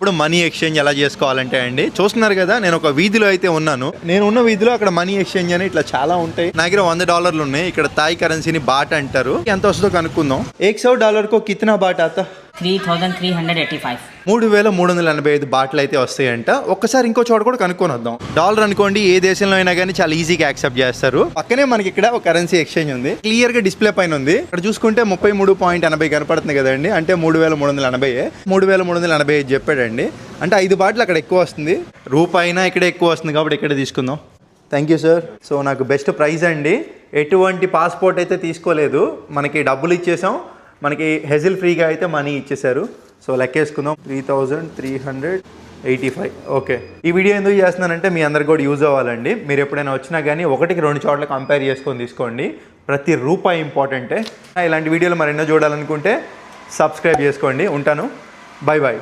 ఇప్పుడు money exchange ఎలా చేసుకోవాలంటే అండి, చూస్తున్నారు కదా నేను ఒక వీధిలో అయితే ఉన్నాను. నేను ఉన్న వీధిలో అక్కడ మనీ ఎక్స్చేంజ్ అని ఇట్లా చాలా ఉంటాయి. నా దగ్గర $100 ఉన్నాయి. ఇక్కడ థాయ్ కరెన్సీని బాట్ అంటారు. ఎంత వస్తుందో కనుక్కుందాం. $100 को कितना బాట్ आता? 3385. 3385 బాట్లు అయితే వస్తాయంట. ఒక్కసారి ఇంకో చోట కూడా కనుక్కొని వద్దాం. డాలర్ అనుకోండి, ఏ దేశంలో అయినా కానీ చాలా ఈజీగా యాక్సెప్ట్ చేస్తారు. పక్కనే మనకి ఇక్కడ ఒక కరెన్సీ ఎక్స్చేంజ్ ఉంది, క్లియర్ గా డిస్ప్లే పైన ఉంది. ఇక్కడ చూసుకుంటే 33.80 కనపడుతుంది కదండి, అంటే 3380. 3385 చెప్పాడండి, అంటే 5 బాట్లు అక్కడ ఎక్కువ వస్తుంది. రూపాయినా ఇక్కడ ఎక్కువ వస్తుంది కాబట్టి ఇక్కడ తీసుకుందాం. Thank you sir. సో నాకు బెస్ట్ ప్రైస్ అండి. ఎటువంటి పాస్పోర్ట్ అయితే తీసుకోలేదు, మనకి డబ్బులు ఇచ్చేసాం, మనకి హెజిల్ ఫ్రీగా అయితే మనీ ఇచ్చేసారు. సో లెక్కేసుకుందాం, 3385. ఓకే, ఈ వీడియో ఎందుకు చేస్తున్నానంటే మీ అందరికి కూడా యూజ్ అవ్వాలండి. మీరు ఎప్పుడైనా వచ్చినా కానీ 1-2 చోట్ల కంపేర్ చేసుకొని తీసుకోండి. ప్రతి రూపాయి ఇంపార్టెంటే. ఇలాంటి వీడియోలు మరెన్నో చూడాలనుకుంటే సబ్స్క్రైబ్ చేసుకోండి. ఉంటాను, బాయ్ బాయ్.